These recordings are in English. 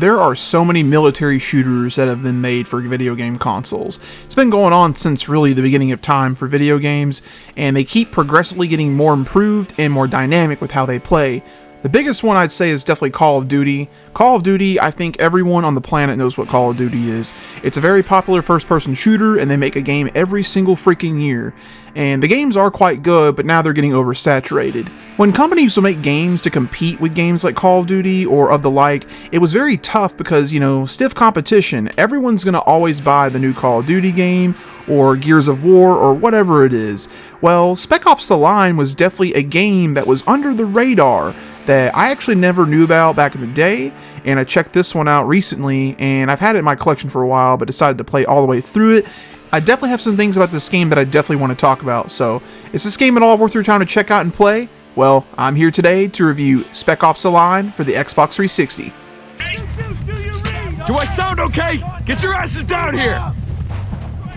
There are so many military shooters that have been made for video game consoles. It's been going on since really the beginning of time for video games, and they keep progressively getting more improved and more dynamic with how they play. The biggest one I'd say is definitely Call of Duty. Call of Duty, I think everyone on the planet knows what Call of Duty is. It's a very popular first-person shooter, and they make a game every single freaking year. And the games are quite good, but now they're getting oversaturated. When companies will make games to compete with games like Call of Duty or of the like, it was very tough because, stiff competition. Everyone's gonna always buy the new Call of Duty game, or Gears of War, or whatever it is. Well, Spec Ops the Line was definitely a game that was under the radar that I actually never knew about back in the day, and I checked this one out recently, and I've had it in my collection for a while, but decided to play all the way through it. I definitely have some things about this game that I definitely want to talk about, so is this game at all worth your time to check out and play? Well, I'm here today to review Spec Ops the Line for the Xbox 360. Do I sound okay? Get your asses down here! On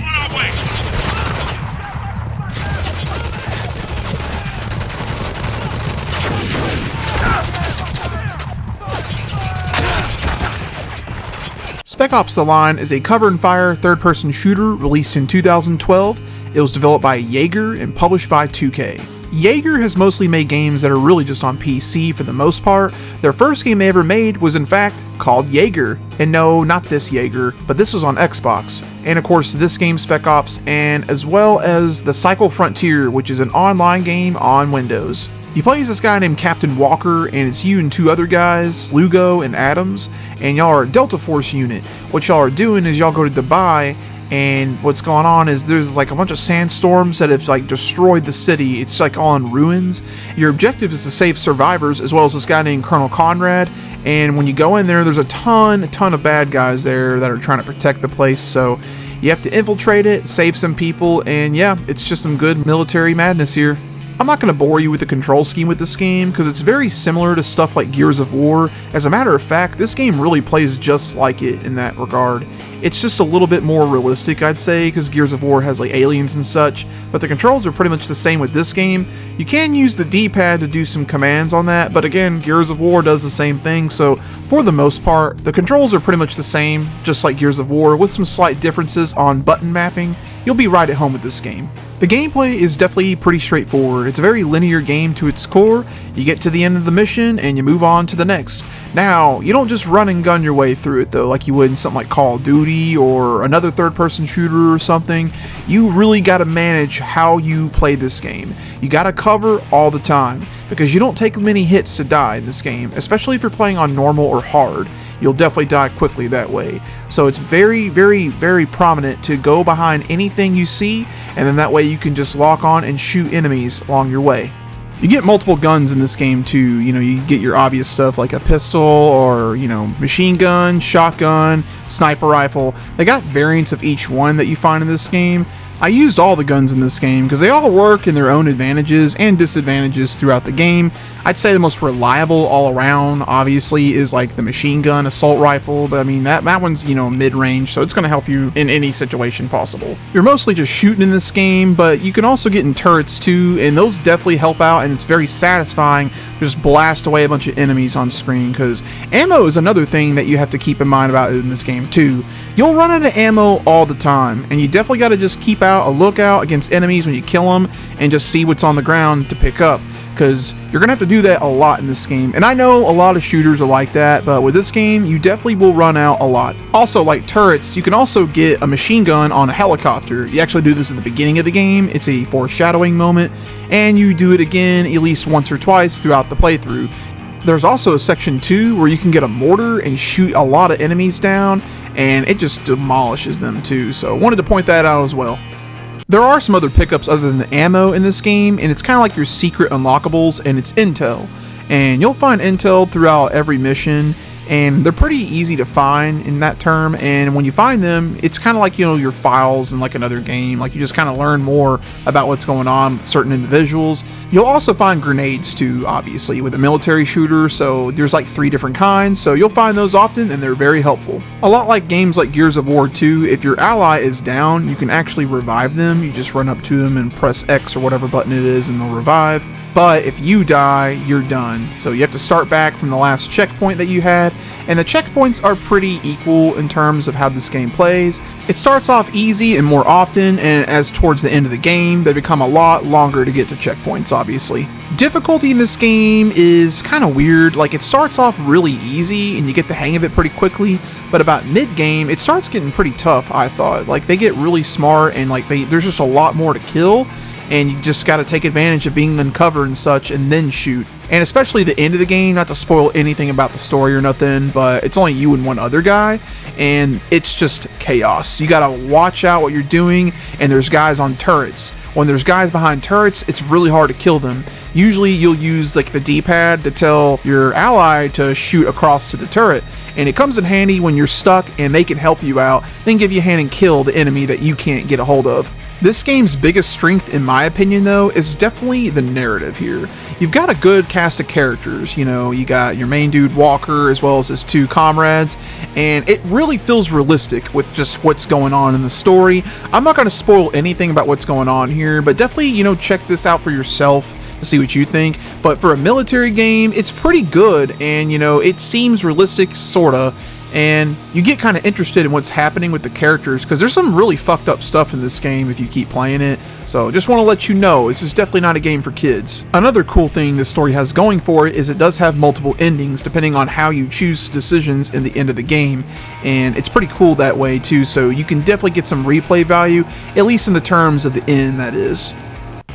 our way! Spec Ops the Line is a cover-and-fire third-person shooter released in 2012. It was developed by Jaeger and published by 2K. Jaeger has mostly made games that are really just on PC for the most part. Their first game they ever made was in fact called Jaeger. And no, not this Jaeger, but this was on Xbox. And of course this game Spec Ops, and as well as the Cycle Frontier, which is an online game on Windows. You play as this guy named Captain Walker, and it's you and two other guys, Lugo and Adams, and y'all are a Delta Force unit. What y'all are doing is y'all go to Dubai, and what's going on is there's like a bunch of sandstorms that have like destroyed the city. It's like all in ruins. Your objective is to save survivors, as well as this guy named Colonel Conrad, and when you go in there, there's a ton of bad guys there that are trying to protect the place, so you have to infiltrate it, save some people, and yeah, it's just some good military madness here. I'm not going to bore you with the control scheme with this game, because it's very similar to stuff like Gears of War. As a matter of fact, this game really plays just like it in that regard. It's just a little bit more realistic, I'd say, because Gears of War has like aliens and such, but the controls are pretty much the same with this game. You can use the D-pad to do some commands on that, but again, Gears of War does the same thing, so for the most part, the controls are pretty much the same, just like Gears of War, with some slight differences on button mapping. You'll be right at home with this game. The gameplay is definitely pretty straightforward. It's a very linear game to its core. You get to the end of the mission and you move on to the next. Now, you don't just run and gun your way through it though, like you would in something like Call of Duty or another third-person shooter or something. You really gotta manage how you play this game. You gotta cover all the time, because you don't take many hits to die in this game, especially if you're playing on normal or hard. You'll definitely die quickly that way. So it's very, very, very prominent to go behind anything you see, and then that way you can just lock on and shoot enemies along your way. You get multiple guns in this game too. You get your obvious stuff like a pistol or, machine gun, shotgun, sniper rifle. They got variants of each one that you find in this game. I used all the guns in this game because they all work in their own advantages and disadvantages throughout the game. I'd say the most reliable all around, obviously, is like the machine gun assault rifle, but I mean, that one's, mid-range, so it's going to help you in any situation possible. You're mostly just shooting in this game, but you can also get in turrets too, and those definitely help out, and it's very satisfying to just blast away a bunch of enemies on screen, because ammo is another thing that you have to keep in mind about in this game too. You'll run out of ammo all the time, and you definitely got to just keep a lookout against enemies when you kill them and just see what's on the ground to pick up, because you're gonna have to do that a lot in this game. And I know a lot of shooters are like that, but with this game you definitely will run out a lot. Also, like turrets, you can also get a machine gun on a helicopter. You actually do this at the beginning of the game. It's a foreshadowing moment, and you do it again at least once or twice throughout the playthrough. There's also a section 2 where you can get a mortar and shoot a lot of enemies down, and it just demolishes them too, so wanted to point that out as well. There are some other pickups other than the ammo in this game, and it's kind of like your secret unlockables, and it's intel. And you'll find intel throughout every mission, and they're pretty easy to find in that term, and when you find them, it's kind of like, your files in like another game. Like, you just kind of learn more about what's going on with certain individuals. You'll also find grenades too, obviously, with a military shooter, so there's like 3 different kinds, so you'll find those often, and they're very helpful. A lot like games like Gears of War 2, if your ally is down, you can actually revive them. You just run up to them and press X or whatever button it is, and they'll revive. But if you die, you're done. So you have to start back from the last checkpoint that you had, and the checkpoints are pretty equal in terms of how this game plays. It starts off easy and more often, and as towards the end of the game, they become a lot longer to get to checkpoints, obviously. Difficulty in this game is kind of weird. Like, it starts off really easy and you get the hang of it pretty quickly, but about mid-game, it starts getting pretty tough, I thought. Like, they get really smart, and like there's just a lot more to kill, and you just got to take advantage of being uncovered and such and then shoot. And especially the end of the game, not to spoil anything about the story or nothing, but it's only you and one other guy, and it's just chaos. You got to watch out what you're doing, and there's guys on turrets. When there's guys behind turrets, it's really hard to kill them. Usually you'll use like the D-pad to tell your ally to shoot across to the turret, and it comes in handy when you're stuck and they can help you out, then give you a hand and kill the enemy that you can't get a hold of. This game's biggest strength, in my opinion, though, is definitely the narrative here. You've got a good cast of characters. You know, you got your main dude Walker as well as his two comrades, and it really feels realistic with just what's going on in the story. I'm not going to spoil anything about what's going on here, but definitely, you know, check this out for yourself to see what you think. But for a military game, it's pretty good, and you know, it seems realistic, sorta. And you get kind of interested in what's happening with the characters, because there's some really fucked up stuff in this game if you keep playing it. So just want to let you know, this is definitely not a game for kids. Another cool thing this story has going for it is it does have multiple endings depending on how you choose decisions in the end of the game, and it's pretty cool that way too, so you can definitely get some replay value, at least in the terms of the end, that is.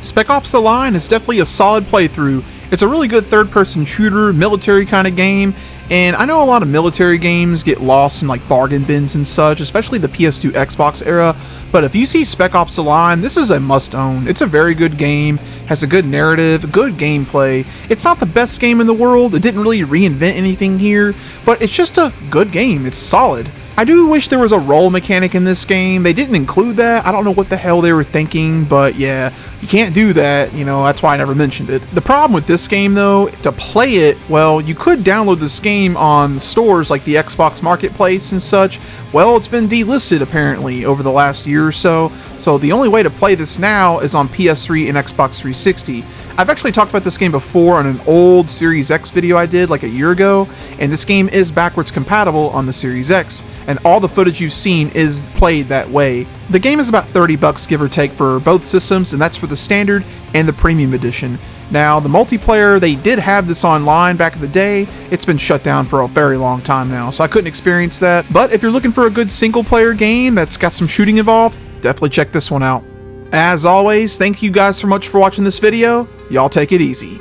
Spec Ops the Line is definitely a solid playthrough. It's a really good third-person shooter, military kind of game, and I know a lot of military games get lost in like bargain bins and such, especially the PS2 Xbox era, but if you see Spec Ops the Line, this is a must-own. It's a very good game, has a good narrative, good gameplay. It's not the best game in the world, it didn't really reinvent anything here, but it's just a good game, it's solid. I do wish there was a roll mechanic in this game. They didn't include that. I don't know what the hell they were thinking, but yeah, you can't do that, you know, that's why I never mentioned it. The problem with this game though, to play it, well, you could download this game on stores like the Xbox Marketplace and such. Well, it's been delisted apparently over the last year or so, so the only way to play this now is on PS3 and Xbox 360. I've actually talked about this game before on an old Series X video I did like a year ago, and this game is backwards compatible on the Series X, and all the footage you've seen is played that way. The game is about $30 give or take for both systems, and that's for the standard and the premium edition. Now, the multiplayer, they did have this online back in the day. It's been shut down for a very long time now, so I couldn't experience that. But if you're looking for a good single player game that's got some shooting involved, definitely check this one out. As always, thank you guys so much for watching this video. Y'all take it easy.